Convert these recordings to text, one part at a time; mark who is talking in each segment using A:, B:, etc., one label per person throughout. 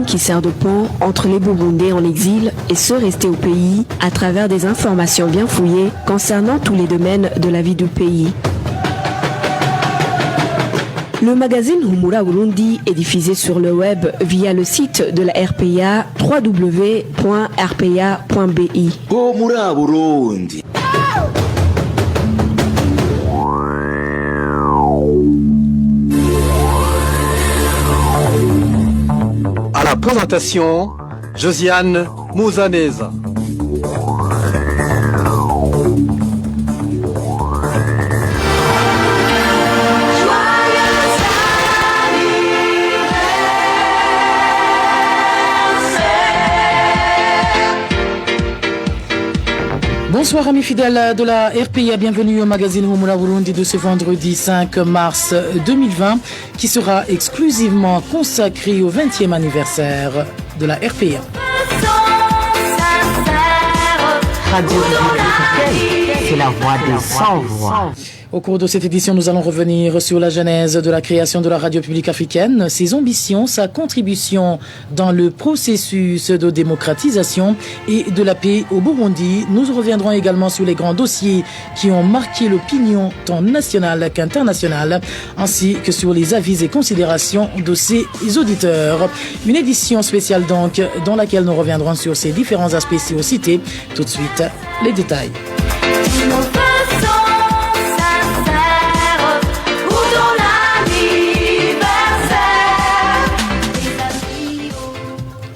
A: qui sert de pont entre les Burundais en exil et ceux restés au pays à travers des informations bien fouillées concernant tous les domaines de la vie du pays. Le magazine Humura Burundi est diffusé sur le web via le site de la RPA www.rpa.bi.
B: Humura Burundi.
C: À la présentation, Josiane Mouzaneza.
D: Bonsoir amis fidèles de la RPA, bienvenue au magazine Humura Burundi de ce vendredi 5 mars 2020 qui sera exclusivement consacré au 20e anniversaire de la RPA.
E: Radio c'est la voix des sans-voix.
D: Au cours de cette édition, nous allons revenir sur la genèse de la création de la radio publique africaine, ses ambitions, sa contribution dans le processus de démocratisation et de la paix au Burundi. Nous reviendrons également sur les grands dossiers qui ont marqué l'opinion tant nationale qu'internationale, ainsi que sur les avis et considérations de ses auditeurs. Une édition spéciale donc, dans laquelle nous reviendrons sur ces différents aspects cités. Tout de suite, les détails.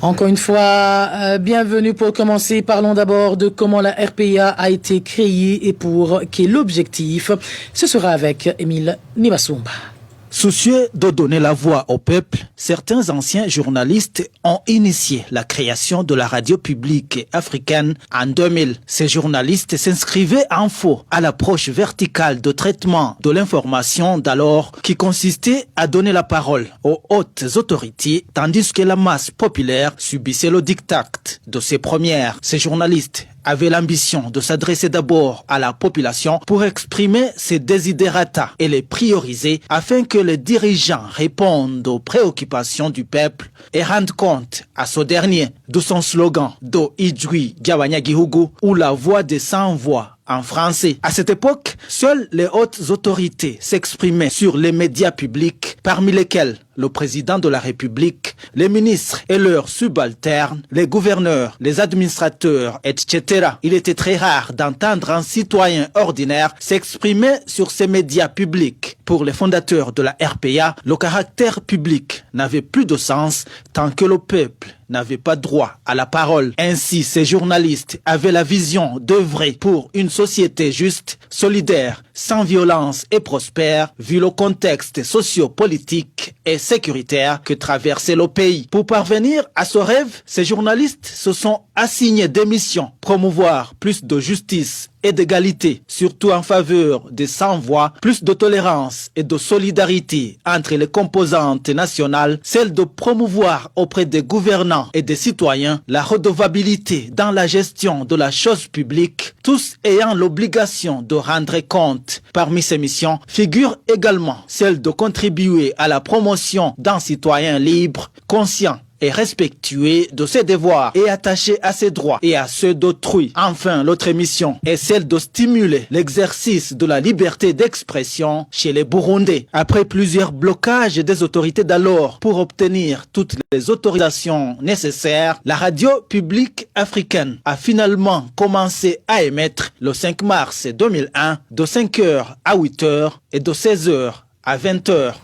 D: Encore une fois, bienvenue. Pour commencer, parlons d'abord de comment la RPA a été créée et pour quel objectif. Ce sera avec Émile Nibasumba.
F: Soucieux de donner la voix au peuple, certains anciens journalistes ont initié la création de la radio publique africaine en 2000. Ces journalistes s'inscrivaient en faux à l'approche verticale de traitement de l'information d'alors qui consistait à donner la parole aux hautes autorités tandis que la masse populaire subissait le diktat de ces premières. Ces journalistes avait l'ambition de s'adresser d'abord à la population pour exprimer ses desiderata et les prioriser afin que les dirigeants répondent aux préoccupations du peuple et rendent compte à ce dernier de son slogan Do Ijwi Gyabanyagihugu ou la voix des sans-voix en français. À cette époque, seules les hautes autorités s'exprimaient sur les médias publics, parmi lesquels le président de la République, les ministres et leurs subalternes, les gouverneurs, les administrateurs, etc. Il était très rare d'entendre un citoyen ordinaire s'exprimer sur ces médias publics. Pour les fondateurs de la RPA, le caractère public n'avait plus de sens tant que le peuple n'avait pas droit à la parole. Ainsi, ces journalistes avaient la vision d'œuvrer pour une société juste, solidaire, sans violence et prospère, vu le contexte socio-politique et sécuritaire que traversait le pays. Pour parvenir à ce rêve, ces journalistes se sont assignés des missions, promouvoir plus de justice et d'égalité, surtout en faveur des sans-voix, plus de tolérance et de solidarité entre les composantes nationales, celle de promouvoir auprès des gouvernants et des citoyens la redevabilité dans la gestion de la chose publique, tous ayant l'obligation de rendre compte. Parmi ces missions figure également celle de contribuer à la promotion d'un citoyen libre, conscient et respectueux de ses devoirs et attaché à ses droits et à ceux d'autrui. Enfin, l'autre mission est celle de stimuler l'exercice de la liberté d'expression chez les Burundais. Après plusieurs blocages des autorités d'alors pour obtenir toutes les autorisations nécessaires, la radio publique africaine a finalement commencé à émettre le 5 mars 2001 de 5h à 8h et de 16h à 20h.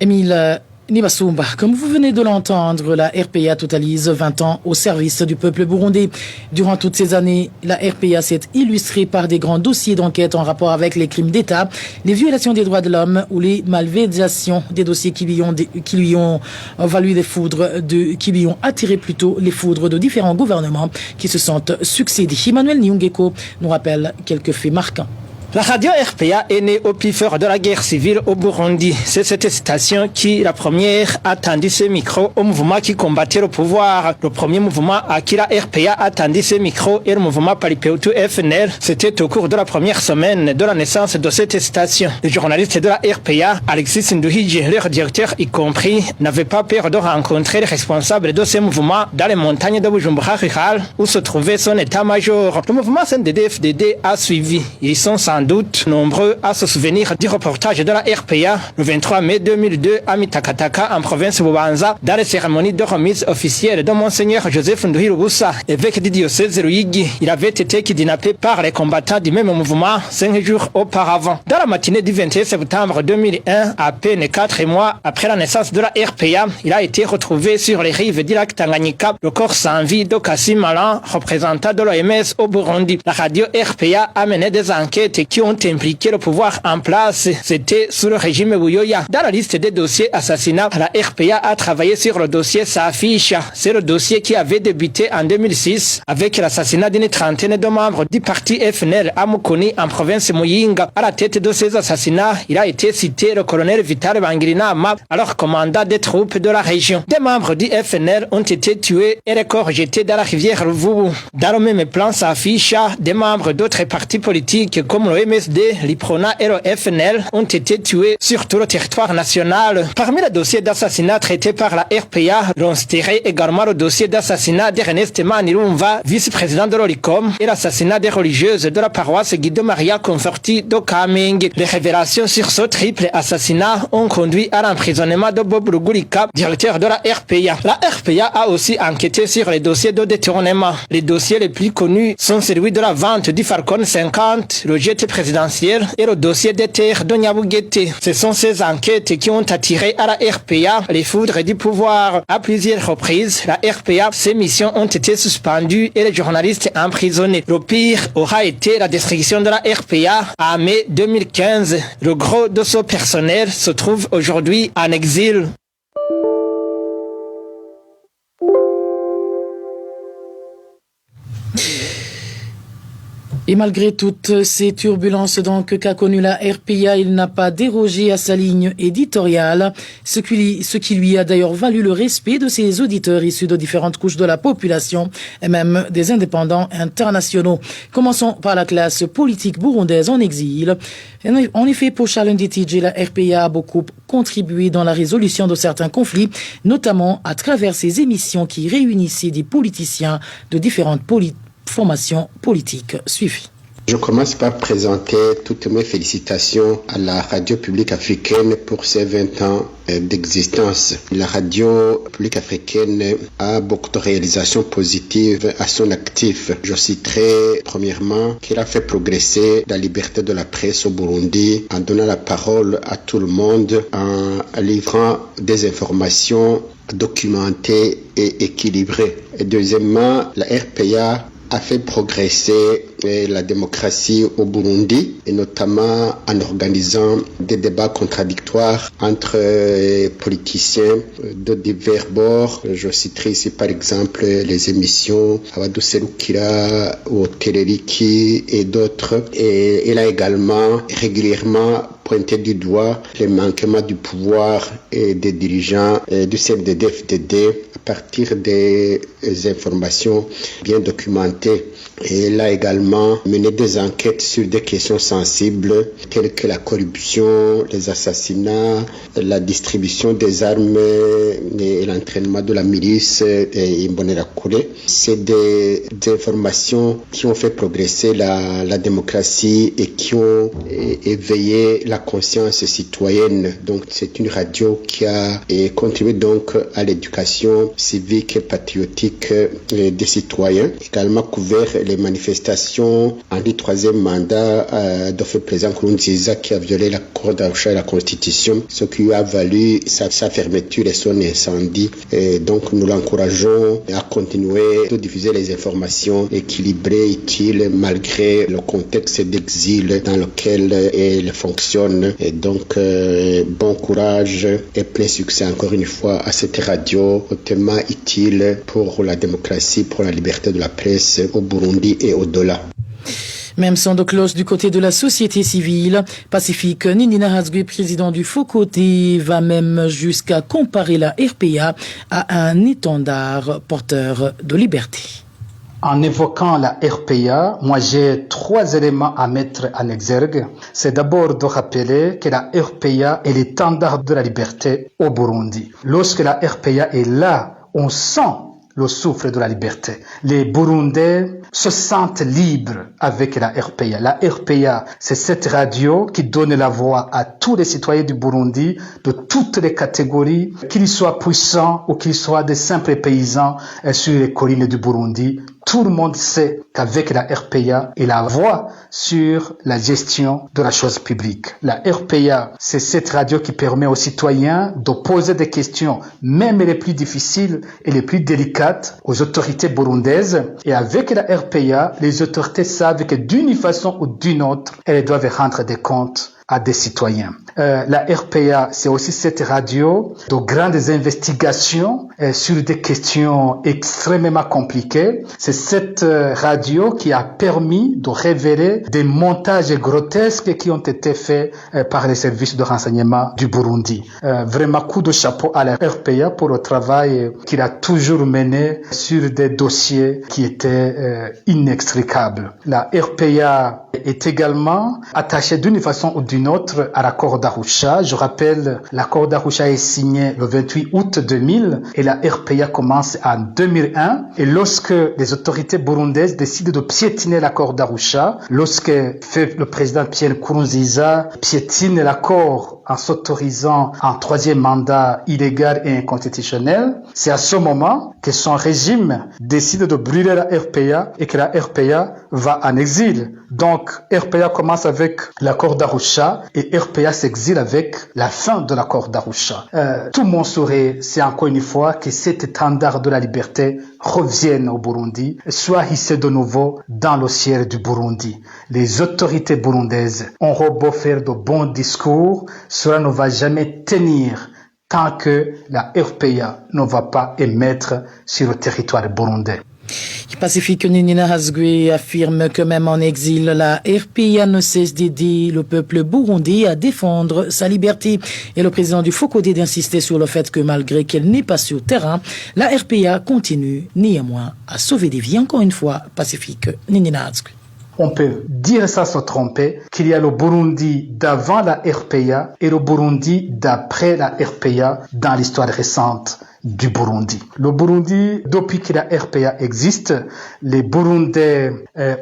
D: Émile Nibasumba, comme vous venez de l'entendre, la RPA totalise 20 ans au service du peuple burundais. Durant toutes ces années, la RPA s'est illustrée par des grands dossiers d'enquête en rapport avec les crimes d'État, les violations des droits de l'homme ou les malversations, des dossiers qui lui ont valu des foudres, qui lui ont attiré plutôt les foudres de différents gouvernements qui se sont succédés. Emmanuel Nyungeko nous rappelle quelques faits marquants.
F: La radio RPA est née au plus fort de la guerre civile au Burundi. C'est cette station qui, la première, a tendu ses micros au mouvement qui combattait le pouvoir. Le premier mouvement à qui la RPA a tendu ses micros est le mouvement Paripeutu FNL. C'était au cours de la première semaine de la naissance de cette station. Les journalistes de la RPA, Alexis Nduhiji, leur directeur y compris, n'avaient pas peur de rencontrer les responsables de ces mouvements dans les montagnes de Bujumbura Rural où se trouvait son état-major. Le mouvement CNDD-FDD a suivi. Ils sont sans doute nombreux à se souvenir du reportage de la RPA le 23 mai 2002 à Mitakataka en province Bubanza dans les cérémonies de remise officielle de Monseigneur Joseph Nduhirubusa, évêque du diocèse Ruyigi. Il avait été kidnappé par les combattants du même mouvement 5 jours auparavant. Dans la matinée du 21 septembre 2001, à peine 4 mois après la naissance de la RPA, il a été retrouvé sur les rives du lac Tanganyika, le corps sans vie de Kassim Malan, représentant de l'OMS au Burundi. La radio RPA a mené des enquêtes qui ont impliqué le pouvoir en place. C'était sous le régime Buyoya. Dans la liste des dossiers assassinats, la RPA a travaillé sur le dossier Safisha. C'est le dossier qui avait débuté en 2006 avec l'assassinat d'une trentaine de membres du parti FNL à Mukoni en province Muyinga. À la tête de ces assassinats, il a été cité le colonel Vital Bangirinama, alors commandant des troupes de la région. Des membres du FNL ont été tués et les corps jetés dans la rivière Ruvubu. Dans le même plan Safisha, des membres d'autres partis politiques comme le MSD, l'IPRONA et le FNL ont été tués sur tout le territoire national. Parmi les dossiers d'assassinat traités par la RPA, l'on citerait également le dossier d'assassinat d'Ernest Manirumva, vice-président de l'OLICOM, et l'assassinat des religieuses de la paroisse Guido Maria Conforti de Kaming. Les révélations sur ce triple assassinat ont conduit à l'emprisonnement de Bob Rugurika, directeur de la RPA. La RPA a aussi enquêté sur les dossiers de détournement. Les dossiers les plus connus sont celui de la vente du Falcon 50, le jet présidentiel et le dossier des terres de Nyabugete. Ce sont ces enquêtes qui ont attiré à la RPA les foudres du pouvoir. À plusieurs reprises, la RPA, ses missions ont été suspendues et les journalistes emprisonnés. Le pire aura été la destruction de la RPA en mai 2015. Le gros de ce personnel se trouve aujourd'hui en exil.
D: Et malgré toutes ces turbulences donc qu'a connu la RPA, il n'a pas dérogé à sa ligne éditoriale, ce qui lui a d'ailleurs valu le respect de ses auditeurs issus de différentes couches de la population et même des indépendants internationaux. Commençons par la classe politique burundaise en exil. En effet, pour Charles Nditije, la RPA a beaucoup contribué dans la résolution de certains conflits, notamment à travers ses émissions qui réunissaient des politiciens de différentes formation politique. Suivi.
G: Je commence par présenter toutes mes félicitations à la radio publique africaine pour ses 20 ans d'existence. La radio publique africaine a beaucoup de réalisations positives à son actif. Je citerai premièrement qu'elle a fait progresser la liberté de la presse au Burundi en donnant la parole à tout le monde, en livrant des informations documentées et équilibrées. Et deuxièmement, la RPA a fait progresser la démocratie au Burundi, et notamment en organisant des débats contradictoires entre politiciens de divers bords. Je citerai ici par exemple les émissions Awadou Serukira ou Tereriki et d'autres. Et il a également régulièrement pointé du doigt les manquements du pouvoir et des dirigeants du CNDD-FDD à partir des informations bien documentées. Et il a également mené des enquêtes sur des questions sensibles telles que la corruption, les assassinats, la distribution des armes et l'entraînement de la milice et Imbonerakure. C'est des informations qui ont fait progresser la démocratie et qui ont éveillé la conscience citoyenne. Donc c'est une radio qui a contribué donc à l'éducation civique et patriotique des citoyens. Également couvert les manifestations en du troisième mandat de feu président Nkurunziza qui a violé l'accord d'Arusha et la Constitution, ce qui lui a valu sa fermeture et son incendie. Et donc nous l'encourageons à continuer de diffuser les informations équilibrées, utiles, malgré le contexte d'exil dans lequel elle fonctionne. Et donc bon courage et plein succès encore une fois à cette radio hautement utile pour la démocratie, pour la liberté de la presse au Burundi et au-delà.
D: Même son de cloche du côté de la société civile. Pacifique Ninina Hazgui, président du Faux-Côté, va même jusqu'à comparer la RPA à un étendard porteur de liberté.
H: En évoquant la RPA, moi j'ai 3 éléments à mettre en exergue. C'est d'abord de rappeler que la RPA est l'étendard de la liberté au Burundi. Lorsque la RPA est là, on sent le souffle de la liberté. Les Burundais se sentent libres avec la RPA. La RPA, c'est cette radio qui donne la voix à tous les citoyens du Burundi, de toutes les catégories, qu'ils soient puissants ou qu'ils soient des simples paysans sur les collines du Burundi. Tout le monde sait qu'avec la RPA, il a voix sur la gestion de la chose publique. La RPA, c'est cette radio qui permet aux citoyens de poser des questions, même les plus difficiles et les plus délicates, aux autorités burundaises. Et avec la RPA, les autorités savent que d'une façon ou d'une autre, elles doivent rendre des comptes à des citoyens. La RPA, c'est aussi cette radio de grandes investigations sur des questions extrêmement compliquées. C'est cette radio qui a permis de révéler des montages grotesques qui ont été faits par les services de renseignement du Burundi. Vraiment coup de chapeau à la RPA pour le travail qu'il a toujours mené sur des dossiers qui étaient inextricables. La RPA est également attachée d'une façon ou d'une autre à l'accord d'Arusha. Je rappelle, l'accord d'Arusha est signé le 28 août 2000 et la RPA commence en 2001. Et lorsque les autorités burundaises décident de piétiner l'accord d'Arusha, lorsque le président Pierre Nkurunziza piétine l'accord en s'autorisant un 3e mandat illégal et inconstitutionnel, c'est à ce moment que son régime décide de brûler la RPA et que la RPA va en exil. Donc, RPA commence avec l'accord d'Arusha et RPA s'exile avec la fin de l'accord d'Arusha. Tout mon souhait, c'est encore une fois que cet étendard de la liberté revienne au Burundi, soit hissé de nouveau dans le ciel du Burundi. Les autorités burundaises ont beau faire de bons discours, cela ne va jamais tenir tant que la RPA ne va pas émettre sur le territoire burundais.
D: Pacifique Ninina Hazgui affirme que même en exil, la RPA ne cesse d'aider le peuple burundais à défendre sa liberté. Et le président du Faux-Côté d'insister sur le fait que malgré qu'elle n'est pas sur terrain, la RPA continue néanmoins à sauver des vies. Encore une fois, Pacifique Ninina Hazgui.
H: On peut dire sans se tromper qu'il y a le Burundi d'avant la RPA et le Burundi d'après la RPA dans l'histoire récente du Burundi. Le Burundi, depuis que la RPA existe, les Burundais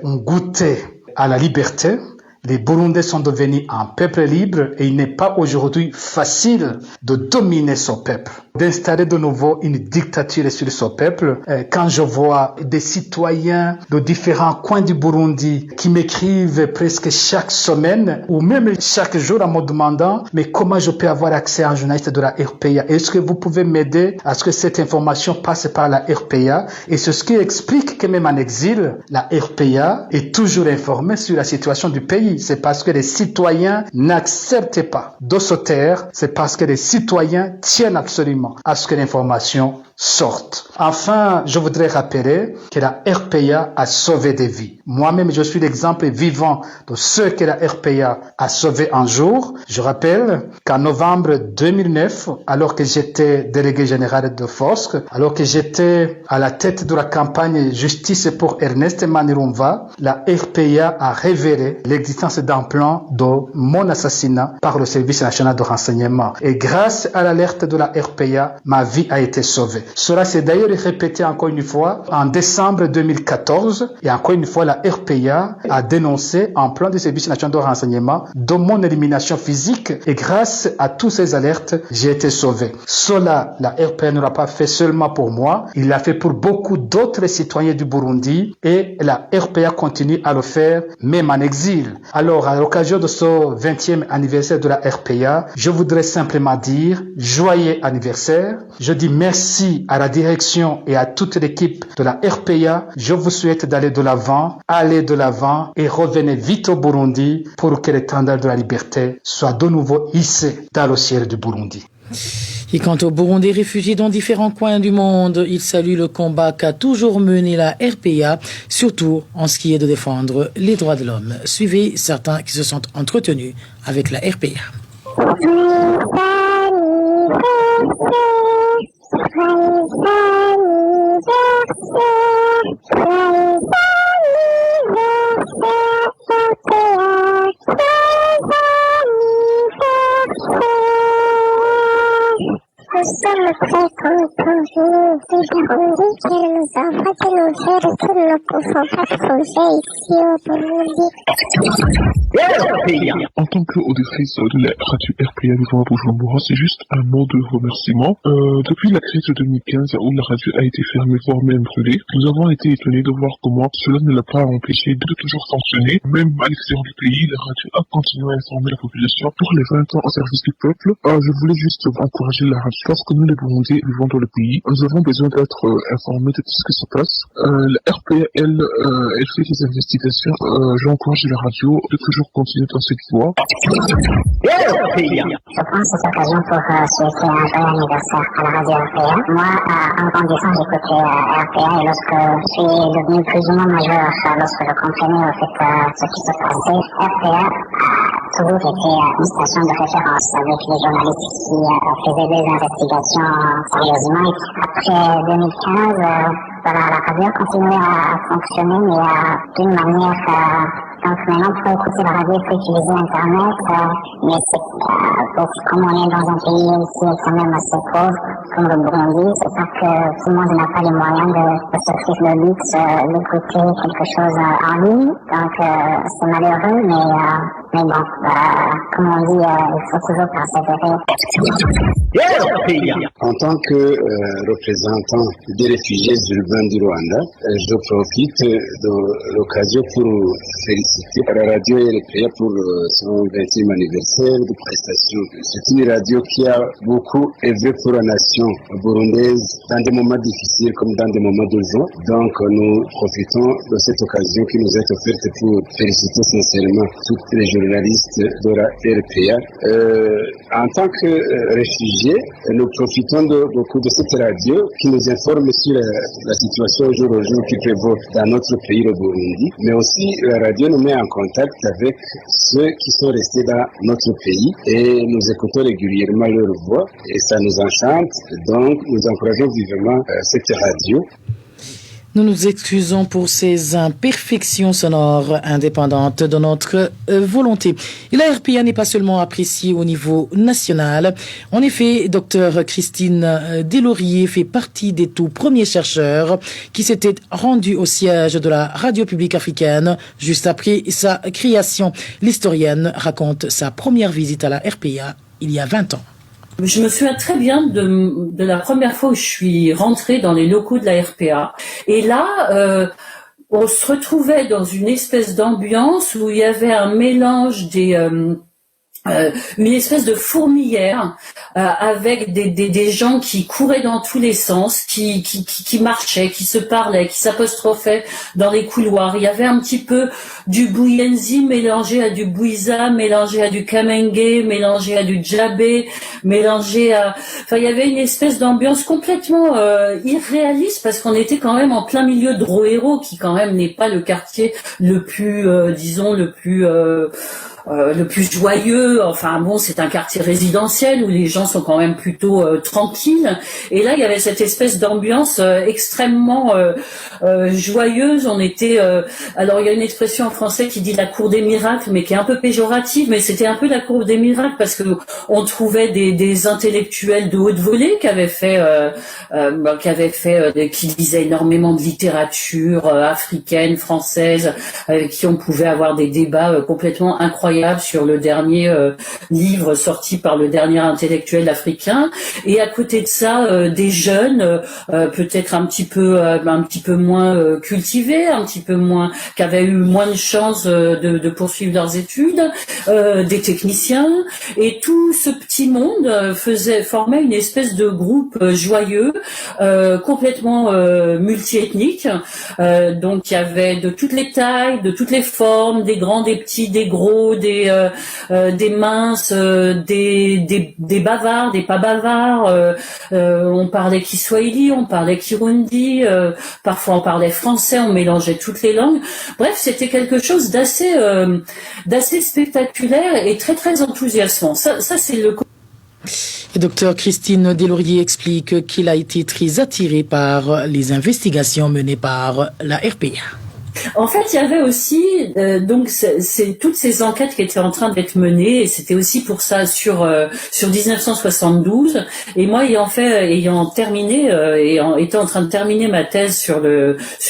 H: ont goûté à la liberté. Les Burundais sont devenus un peuple libre et il n'est pas aujourd'hui facile de dominer son peuple, d'installer de nouveau une dictature sur ce peuple. Quand je vois des citoyens de différents coins du Burundi qui m'écrivent presque chaque semaine ou même chaque jour en me demandant mais comment je peux avoir accès à un journaliste de la RPA? Est-ce que vous pouvez m'aider à ce que cette information passe par la RPA? Et c'est ce qui explique que même en exil, la RPA est toujours informée sur la situation du pays. C'est parce que les citoyens n'acceptent pas de se taire, c'est parce que les citoyens tiennent absolument à ce que l'information sorte. Enfin, je voudrais rappeler que la RPA a sauvé des vies. Moi-même, je suis l'exemple vivant de ce que la RPA a sauvé un jour. Je rappelle qu'en novembre 2009, alors que j'étais délégué général de FOSC, alors que j'étais à la tête de la campagne Justice pour Ernest Manirumva, la RPA a révélé l'existence d'un plan de mon assassinat par le service national de renseignement. Et grâce à l'alerte de la RPA, ma vie a été sauvée. Cela s'est d'ailleurs répété encore une fois en décembre 2014 et encore une fois la RPA a dénoncé un plan du service national de renseignement de mon élimination physique et grâce à toutes ces alertes, j'ai été sauvé. Cela, la RPA ne l'a pas fait seulement pour moi, il l'a fait pour beaucoup d'autres citoyens du Burundi et la RPA continue à le faire même en exil. Alors, à l'occasion de ce 20e anniversaire de la RPA, je voudrais simplement dire joyeux anniversaire. Je dis merci à la direction et à toute l'équipe de la RPA. Je vous souhaite d'aller de l'avant, aller de l'avant et revenez vite au Burundi pour que l'étendard de la liberté soit de nouveau hissé dans le ciel du Burundi.
D: Et quant aux Burundais réfugiés dans différents coins du monde, ils saluent le combat qu'a toujours mené la RPA, surtout en ce qui est de défendre les droits de l'homme. Suivez certains qui se sont entretenus avec la RPA.
I: Nous sommes prêts comme convenu du Burundi qu'il nous envoie de nouvelles que nous ne pouvons pas trouver ici au Burundi.
J: En tant qu'auditrice de la radio RPA Vivant à Bujumbura, c'est juste un mot de remerciement. Depuis la crise de 2015 où la radio a été fermée, voire même brûlée, nous avons été étonnés de voir comment cela ne l'a pas empêché de toujours fonctionner. Même à l'extérieur du pays, la radio a continué à informer la population pour les 20 ans au service du peuple. Je voulais juste encourager la radio parce que nous, les Burundais, vivons dans le pays. Nous avons besoin d'être informés de tout ce qui se passe. La RPA, elle fait des investigations. J'encourage la radio de toujours continuer dans cette voie.
I: Je prends cette occasion pour souhaiter un joyeux anniversaire à la radio RPA. Moi, en grandissant, j'écoutais RPA et lorsque je suis devenu plus ou moins majeur, lorsque je comprenais au fait ce qui se passait, RPA a toujours été une station de référence avec les journalistes qui faisaient des investigations sérieusement. Après 2015, la radio a continué à fonctionner, mais d'une manière... Donc maintenant, pour écouter la radio, il faut utiliser Internet, mais comme on est dans un pays ici quand même assez pauvre, comme le Burundi, c'est pas que tout le monde n'a pas les moyens de s'offrir le luxe d'écouter quelque chose en ligne. Donc c'est malheureux, mais bon, comme on dit, il faut toujours persévérer.
G: En tant que représentant des réfugiés urbains du Rwanda, je profite de l'occasion pour féliciter la radio RPA pour son 20e anniversaire de prestation. C'est une radio qui a beaucoup œuvré pour la nation burundaise dans des moments difficiles comme dans des moments de joie. Donc nous profitons de cette occasion qui nous est offerte pour féliciter sincèrement tous les journalistes de la RPA. En tant que réfugiés, nous profitons beaucoup de cette radio qui nous informe sur la situation au jour qui prévaut dans notre pays, le Burundi, mais aussi la radio nous met en contact avec ceux qui sont restés dans notre pays et nous écoutons régulièrement leur voix et ça nous enchante. Donc nous encourageons vivement cette radio.
D: Nous nous excusons pour ces imperfections sonores indépendantes de notre volonté. Et la RPA n'est pas seulement appréciée au niveau national. En effet, Dr Christine Deslauriers fait partie des tout premiers chercheurs qui s'étaient rendus au siège de la radio publique africaine juste après sa création. L'historienne raconte sa première visite à la RPA il y a 20 ans.
K: Je me souviens très bien de la première fois où je suis rentrée dans les locaux de la RPA. Et là, on se retrouvait dans une espèce d'ambiance où il y avait un mélange une espèce de fourmilière avec des gens qui couraient dans tous les sens, qui marchaient, qui se parlaient, qui s'apostrophaient dans les couloirs. Il y avait un petit peu du Buyenzi mélangé à du Bouiza, mélangé à du Kamenge, mélangé à du Djabé, mélangé à... Enfin, il y avait une espèce d'ambiance complètement irréaliste parce qu'on était quand même en plein milieu de Roero, qui quand même n'est pas le quartier le plus, disons, le plus joyeux. Enfin bon, c'est un quartier résidentiel où les gens sont quand même plutôt tranquilles. Et là, il y avait cette espèce d'ambiance extrêmement joyeuse. On était... alors, il y a une expression en français qui dit la cour des miracles, mais qui est un peu péjorative. Mais c'était un peu la cour des miracles parce que on trouvait des intellectuels de haute volée qui lisaient énormément de littérature africaine, française, avec qui on pouvait avoir des débats complètement incroyables sur le dernier livre sorti par le dernier intellectuel africain, et à côté de ça des jeunes peut-être un petit peu moins cultivés, un petit peu moins, qui avaient eu moins de chances de poursuivre leurs études, des techniciens, et tout ce petit monde formait une espèce de groupe joyeux, complètement multiethnique. Donc il y avait de toutes les tailles, de toutes les formes, des grands, des petits, des gros, des minces, des bavards, des pas bavards. On parlait Kiswahili, on parlait Kirundi, parfois on parlait français, on mélangeait toutes les langues. Bref, c'était quelque chose d'assez spectaculaire et très très enthousiasmant. Ça c'est le.
D: Et Dr Christine Deslauriers explique qu'il a été très attiré par les investigations menées par la RPA.
K: En fait, il y avait aussi donc c'est toutes ces enquêtes qui étaient en train d'être menées, et c'était aussi pour ça sur 1972. Et moi, ayant étant en train de terminer ma thèse sur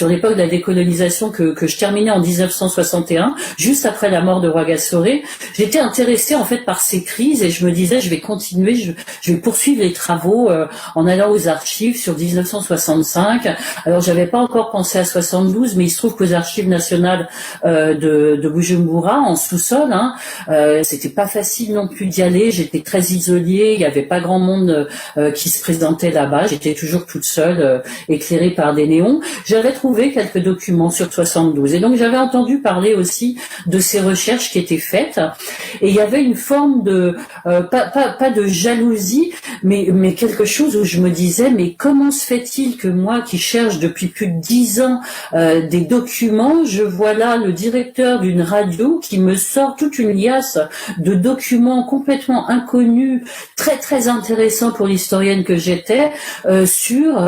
K: l'époque de la décolonisation que je terminais en 1961, juste après la mort de Rwagasore, j'étais intéressée en fait par ces crises, et je me disais je vais continuer, je vais poursuivre les travaux en allant aux archives sur 1965. Alors j'avais pas encore pensé à 72, mais il se trouve qu'aux Archives nationales de Bujumbura en sous-sol, c'était pas facile non plus d'y aller. J'étais très isolée, il y avait pas grand monde qui se présentait là-bas. J'étais toujours toute seule, éclairée par des néons. J'avais trouvé quelques documents sur 72, et donc j'avais entendu parler aussi de ces recherches qui étaient faites. Et il y avait une forme de pas de jalousie, mais quelque chose où je me disais, mais comment se fait-il que moi qui cherche depuis plus de 10 ans des documents, je vois là le directeur d'une radio qui me sort toute une liasse de documents complètement inconnus, très très intéressants pour l'historienne que j'étais, sur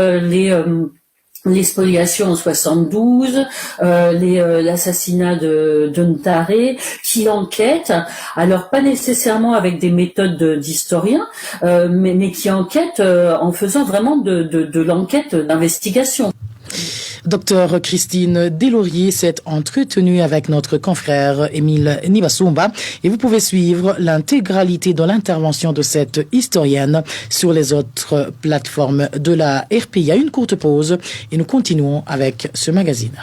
K: les spoliations en 72, l'assassinat de Ntare, qui enquête, alors pas nécessairement avec des méthodes d'historien, mais qui enquête en faisant vraiment de l'enquête d'investigation.
D: Docteur Christine Deslauriers s'est entretenue avec notre confrère Émile Nibasumba, et vous pouvez suivre l'intégralité de l'intervention de cette historienne sur les autres plateformes de la RPA. Une courte pause et nous continuons avec ce magazine.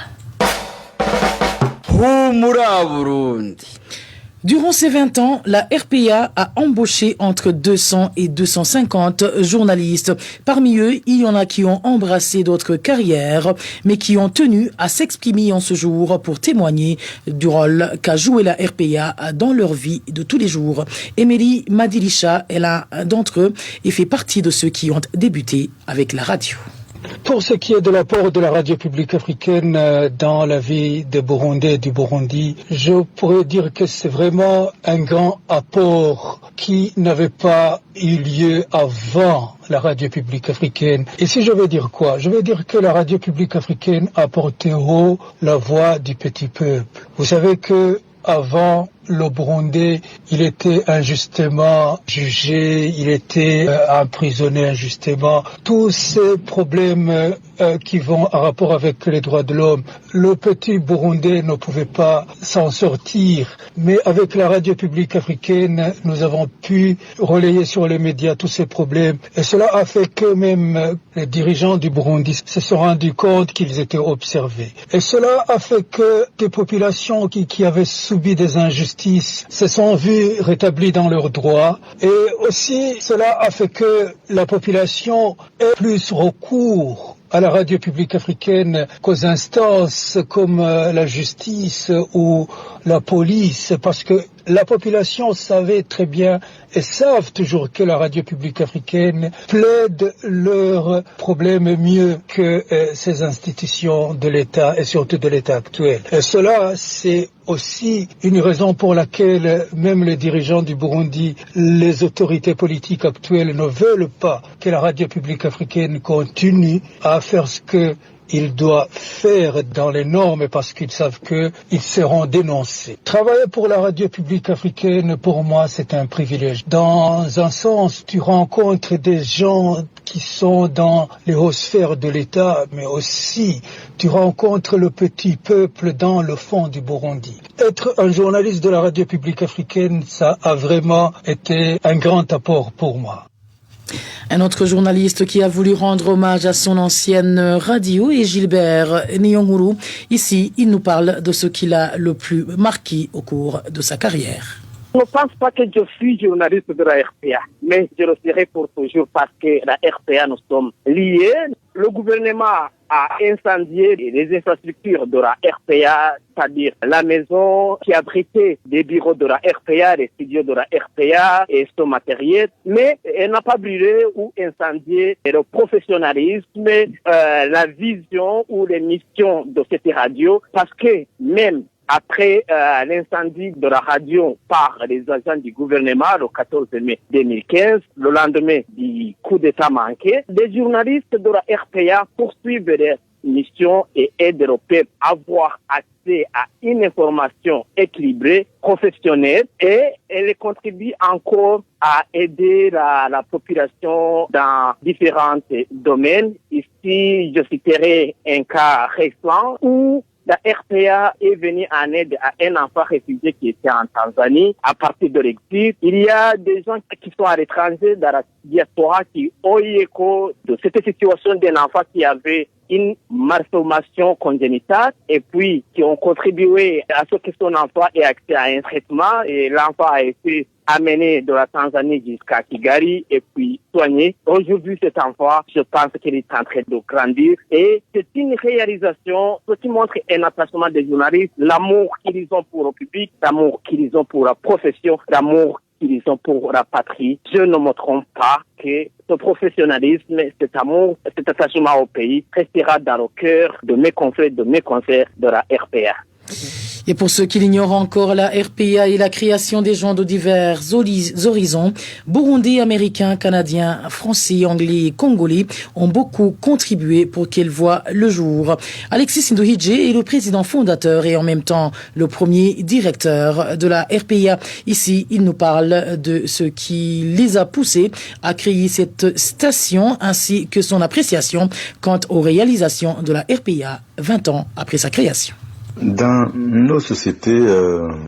D: Durant ces 20 ans, la RPA a embauché entre 200 et 250 journalistes. Parmi eux, il y en a qui ont embrassé d'autres carrières, mais qui ont tenu à s'exprimer en ce jour pour témoigner du rôle qu'a joué la RPA dans leur vie de tous les jours. Emery Madilisha est l'un d'entre eux et fait partie de ceux qui ont débuté avec la radio.
H: Pour ce qui est de l'apport de la radio publique africaine dans la vie des Burundais et du Burundi, je pourrais dire que c'est vraiment un grand apport qui n'avait pas eu lieu avant la radio publique africaine. Et si je veux dire quoi? Je veux dire que la radio publique africaine a porté haut la voix du petit peuple. Vous savez que avant, le Burundi, il était injustement jugé, il était emprisonné injustement. Tous ces problèmes qui vont en rapport avec les droits de l'homme, le petit Burundais ne pouvait pas s'en sortir. Mais avec la radio publique africaine, nous avons pu relayer sur les médias tous ces problèmes. Et cela a fait que même les dirigeants du Burundi se sont rendus compte qu'ils étaient observés. Et cela a fait que des populations qui avaient subi des injustices se sont vues rétablies dans leurs droits, et aussi cela a fait que la population ait plus recours à la radio publique africaine qu'aux instances comme la justice ou la police, parce que la population savait très bien et savent toujours que la radio publique africaine plaide leurs problèmes mieux que ces institutions de l'État et surtout de l'État actuel. Et cela, c'est aussi une raison pour laquelle même les dirigeants du Burundi, les autorités politiques actuelles ne veulent pas que la radio publique africaine continue à faire ce que il doit faire dans les normes, parce qu'ils savent qu'ils seront dénoncés. Travailler pour la radio publique africaine, pour moi, c'est un privilège. Dans un sens, tu rencontres des gens qui sont dans les hautes sphères de l'État, mais aussi tu rencontres le petit peuple dans le fond du Burundi. Être un journaliste de la radio publique africaine, ça a vraiment été un grand apport pour moi.
D: Un autre journaliste qui a voulu rendre hommage à son ancienne radio est Gilbert Nyonguru. Ici, il nous parle de ce qu'il a le plus marqué au cours de sa carrière.
L: Je ne pense pas que je suis journaliste de la RPA, mais je le serai pour toujours parce que la RPA, nous sommes liés. Le gouvernement a incendié les infrastructures de la RPA, c'est-à-dire la maison qui abritait des bureaux de la RPA, les studios de la RPA et son matériel, mais elle n'a pas brûlé ou incendié le professionnalisme, la vision ou les missions de cette radio, parce que même après l'incendie de la radio par les agents du gouvernement le 14 mai 2015, le lendemain du coup d'État manqué, les journalistes de la RPA poursuivent leurs missions et aident le peuple à avoir accès à une information équilibrée, professionnelle, et elle contribue encore à aider la population dans différents domaines. Ici, je citerai un cas récent où la RPA est venue en aide à un enfant réfugié qui était en Tanzanie à partir de l'exil. Il y a des gens qui sont à l'étranger dans la diaspora qui ont eu écho de cette situation d'un enfant qui avait une malformation congénitale et puis qui ont contribué à ce que son enfant ait accès à un traitement, et l'enfant a été amené de la Tanzanie jusqu'à Kigali et puis soigné. Aujourd'hui, cet enfant, je pense qu'il est en train de grandir, et c'est une réalisation qui montre un attachement des journalistes, l'amour qu'ils ont pour le public, l'amour qu'ils ont pour la profession, l'amour qu'ils ont pour la patrie. Je ne me trompe pas que ce professionnalisme, cet amour, cet attachement au pays restera dans le cœur de mes confrères, de mes concerts de la RPA.
D: Et pour ceux qui l'ignorent encore, la RPA est la création des gens de divers horizons. Burundais, Américains, Canadiens, Français, Anglais et Congolais ont beaucoup contribué pour qu'elle voie le jour. Alexis Nduhije est le président fondateur et en même temps le premier directeur de la RPA. Ici, il nous parle de ce qui les a poussés à créer cette station ainsi que son appréciation quant aux réalisations de la RPA 20 ans après sa création.
M: Dans nos sociétés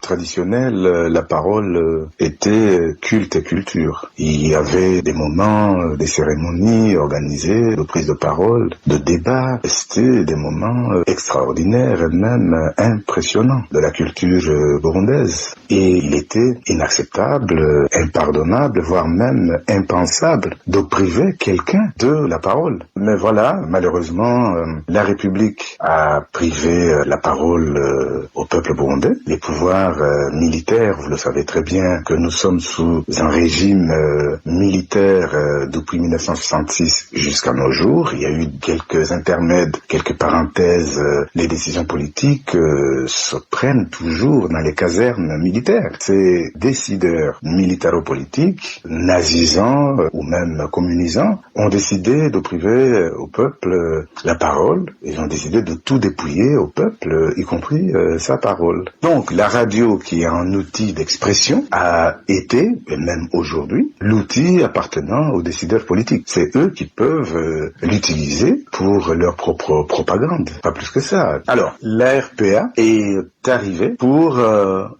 M: traditionnelles, la parole était culte et culture. Il y avait des moments, des cérémonies organisées, de prise de parole, de débats. C'était des moments extraordinaires et même impressionnants de la culture burundaise. Et il était inacceptable, impardonnable, voire même impensable de priver quelqu'un de la parole. Mais voilà, malheureusement, la République a privé la parole au peuple burundais. Les pouvoirs militaires, vous le savez très bien que nous sommes sous un régime militaire depuis 1966 jusqu'à nos jours. Il y a eu quelques intermèdes, quelques parenthèses. Les décisions politiques se prennent toujours dans les casernes militaires. Ces décideurs militaro-politiques, nazisants ou même communisants, ont décidé de priver au peuple la parole. Ils ont décidé de tout dépouiller au peuple, y compris sa parole. Donc la radio, qui est un outil d'expression, a été, et même aujourd'hui, l'outil appartenant aux décideurs politiques. C'est eux qui peuvent l'utiliser pour leur propre propagande, pas plus que ça. Alors, la RPA est arrivée pour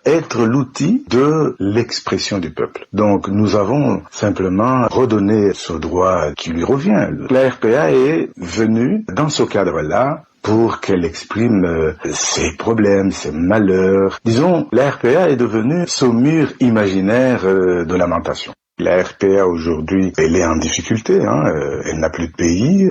M: être l'outil de l'expression du peuple. Donc nous avons simplement redonné ce droit qui lui revient. La RPA est venue dans ce cadre-là pour qu'elle exprime ses problèmes, ses malheurs. Disons, la RPA est devenue ce mur imaginaire de lamentation. La RPA aujourd'hui, elle est en difficulté, elle n'a plus de pays,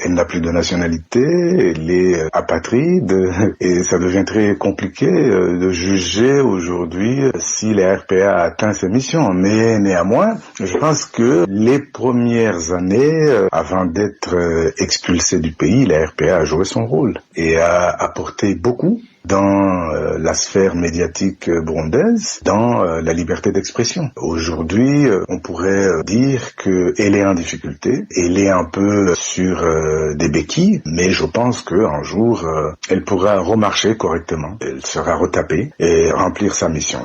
M: elle n'a plus de nationalité, elle est apatride, et ça devient très compliqué de juger aujourd'hui si la RPA a atteint ses missions. Mais néanmoins, je pense que les premières années, avant d'être expulsée du pays, la RPA a joué son rôle et a apporté beaucoup dans la sphère médiatique burundaise, dans la liberté d'expression. Aujourd'hui, on pourrait dire qu'elle est en difficulté, elle est un peu sur des béquilles, mais je pense qu'un jour, elle pourra remarcher correctement, elle sera retapée et remplir sa mission.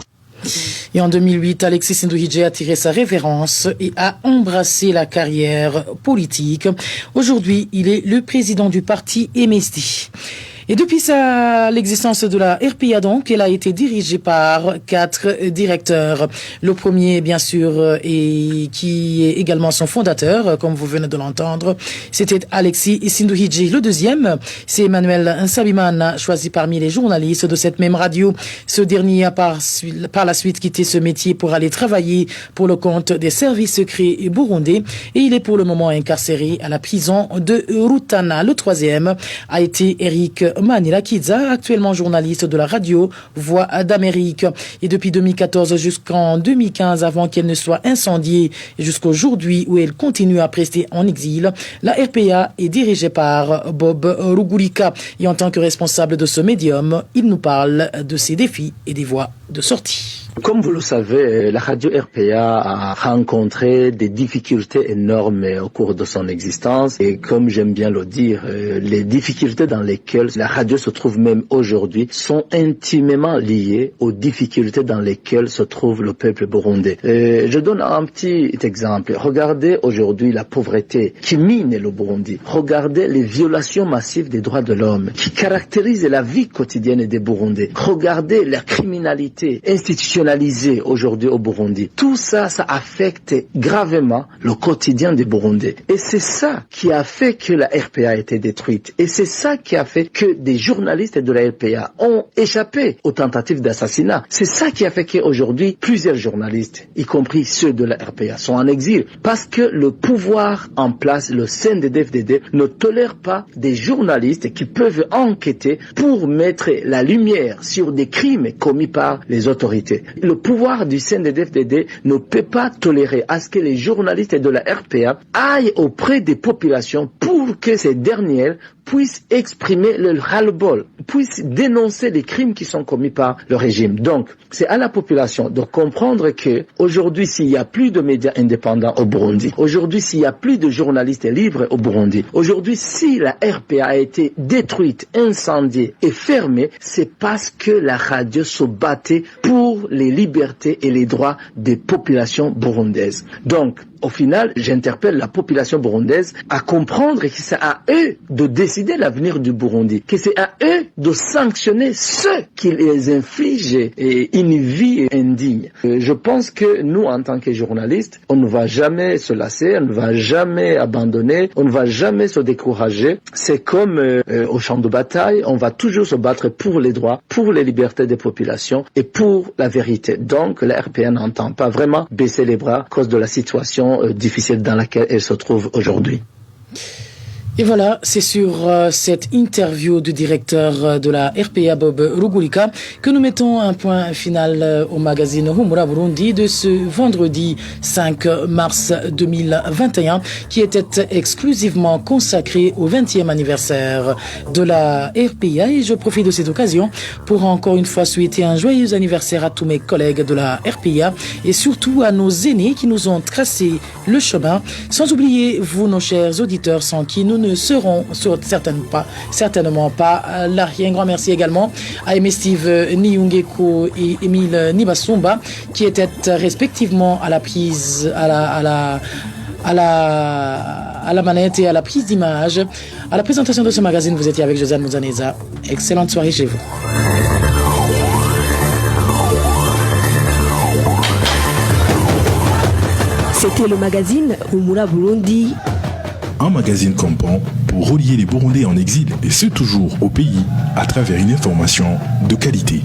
D: Et en 2008, Alexis Nduhije a tiré sa révérence et a embrassé la carrière politique. Aujourd'hui, il est le président du parti MSD. Et depuis l'existence de la RPA, donc, elle a été dirigée par 4 directeurs. Le premier, bien sûr, et qui est également son fondateur, comme vous venez de l'entendre, c'était Alexis Sindouhidji. Le deuxième, c'est Emmanuel Nsabimana, choisi parmi les journalistes de cette même radio. Ce dernier a par la suite quitté ce métier pour aller travailler pour le compte des services secrets burundais et il est pour le moment incarcéré à la prison de Rutana. Le troisième a été Eric Manirakiza, actuellement journaliste de la radio Voix d'Amérique. Et depuis 2014 jusqu'en 2015, avant qu'elle ne soit incendiée, et jusqu'aujourd'hui où elle continue à prester en exil, la RPA est dirigée par Bob Rugurika. Et en tant que responsable de ce médium, il nous parle de ses défis et des voies de sortie.
N: Comme vous le savez, la radio RPA a rencontré des difficultés énormes au cours de son existence et comme j'aime bien le dire, les difficultés dans lesquelles la radio se trouve même aujourd'hui sont intimement liées aux difficultés dans lesquelles se trouve le peuple burundais. Je donne un petit exemple. Regardez aujourd'hui la pauvreté qui mine le Burundi. Regardez les violations massives des droits de l'homme qui caractérisent la vie quotidienne des Burundais. Regardez la criminalité institutionnelle aujourd'hui au Burundi. Tout ça, ça affecte gravement le quotidien des Burundais. Et c'est ça qui a fait que la RPA a été détruite. Et c'est ça qui a fait que des journalistes de la RPA ont échappé aux tentatives d'assassinat. C'est ça qui a fait qu'aujourd'hui, plusieurs journalistes, y compris ceux de la RPA, sont en exil. Parce que le pouvoir en place, le CNDD-FDD, ne tolère pas des journalistes qui peuvent enquêter pour mettre la lumière sur des crimes commis par les autorités. Le pouvoir du CNDD-FDD ne peut pas tolérer à ce que les journalistes de la RPA aillent auprès des populations pour que ces dernières puissent exprimer le ras-le-bol, puissent dénoncer les crimes qui sont commis par le régime. Donc, c'est à la population de comprendre que aujourd'hui, s'il n'y a plus de médias indépendants au Burundi, aujourd'hui, s'il n'y a plus de journalistes libres au Burundi, aujourd'hui, si la RPA a été détruite, incendiée et fermée, c'est parce que la radio se battait pour les libertés et les droits des populations burundaises. Donc, au final, j'interpelle la population burundaise à comprendre que c'est à eux de décider l'avenir du Burundi, que c'est à eux de sanctionner ceux qui les infligent une vie indigne. Je pense que nous, en tant que journalistes, on ne va jamais se lasser, on ne va jamais abandonner, on ne va jamais se décourager. C'est comme au champ de bataille, on va toujours se battre pour les droits, pour les libertés des populations et pour la vérité. Donc, la RPA n'entend pas vraiment baisser les bras à cause de la situation difficile dans laquelle elle se trouve aujourd'hui.
D: Et voilà, c'est sur cette interview du directeur de la RPA, Bob Rugurika, que nous mettons un point final au magazine Humura Burundi de ce vendredi 5 mars 2021, qui était exclusivement consacré au 20e anniversaire de la RPA. Et je profite de cette occasion pour encore une fois souhaiter un joyeux anniversaire à tous mes collègues de la RPA et surtout à nos aînés qui nous ont tracé le chemin, sans oublier vous, nos chers auditeurs, sans qui nous ne seront certainement pas là. Un grand merci également à Aimé Steve Niyungeko et Émile Nibasumba qui étaient respectivement à la prise, à la manette et à la prise d'image. À la présentation de ce magazine, vous étiez avec Josiane Mouzaneza. Excellente soirée chez vous.
A: C'était le magazine Humura Burundi.
O: Un magazine campant pour relier les Burundais en exil et ceux toujours au pays à travers une information de qualité.